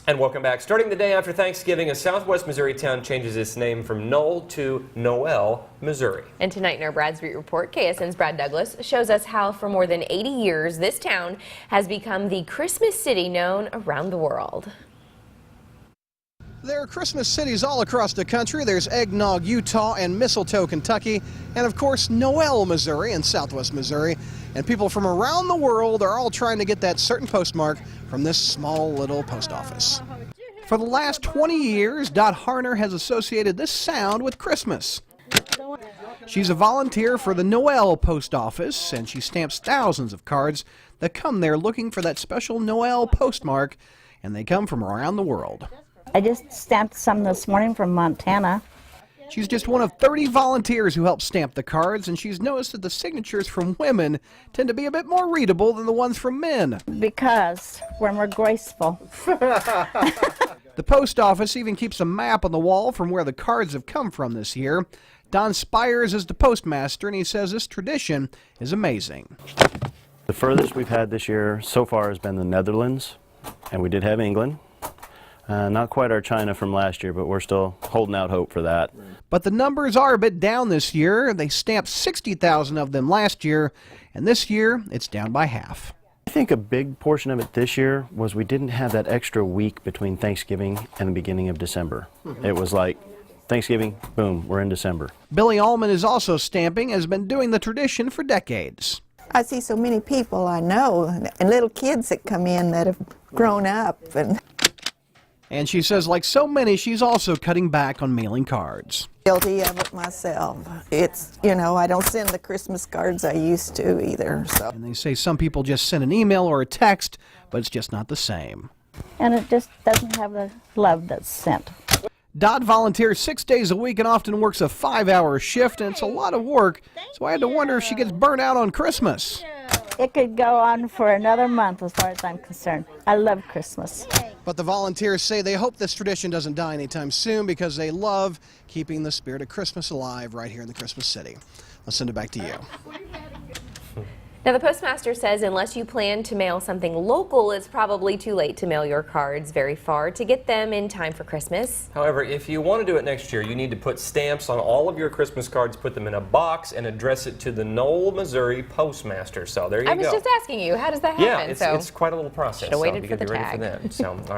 And welcome back. Starting the day after Thanksgiving, a southwest Missouri town changes its name from Noel to Noel, Missouri. And tonight in our Bradstreet Report, KSN's Brad Douglas shows us how for more than 80 years this town has become the Christmas city known around the world. There are Christmas cities all across the country. There's Eggnog, Utah, and Mistletoe, Kentucky, and of course Noel, Missouri, in southwest Missouri. And people from around the world are all trying to get that certain postmark from this small little post office. For the last 20 years, Dot Harner has associated this sound with Christmas. She's a volunteer for the Noel post office, and she stamps thousands of cards that come there looking for that special Noel postmark, and they come from around the world. I just stamped some this morning from Montana. She's just one of 30 volunteers who help stamp the cards, and she's noticed that the signatures from women tend to be a bit more readable than the ones from men. Because we're more graceful. The post office even keeps a map on the wall from where the cards have come from this year. Don Spires is the postmaster, and he says this tradition is amazing. The furthest we've had this year so far has been the Netherlands, and we did have England. Not quite our China from last year, but we're still holding out hope for that. But the numbers are a bit down this year. They stamped 60,000 of them last year, and this year it's down by half. I think a big portion of it this year was we didn't have that extra week between Thanksgiving and the beginning of December. It was like Thanksgiving, boom, we're in December. Billy Allman is also stamping, has been doing the tradition for decades. I see so many people I know, and little kids that come in that have grown up. And she says, like so many, she's also cutting back on mailing cards. Guilty of it myself. It's, you know, I don't send the Christmas cards I used to either. So. And they say some people just send an email or a text, but it's just not the same. And it just doesn't have the love that's sent. Dot volunteers 6 days a week and often works a 5-hour shift, and it's a lot of work, so I had to wonder if she gets burnt out on Christmas. It could go on for another month as far as I'm concerned. I love Christmas. But the volunteers say they hope this tradition doesn't die anytime soon because they love keeping the spirit of Christmas alive right here in the Christmas City. I'll send it back to you. Now, the postmaster says unless you plan to mail something local, it's probably too late to mail your cards very far to get them in time for Christmas. However, if you want to do it next year, you need to put stamps on all of your Christmas cards, put them in a box, and address it to the Noel, Missouri postmaster. So there you go. I was just asking you, how does that happen? Yeah, it's quite a little process. Should've waited so you for gotta the be ready tag. for that. So, all right.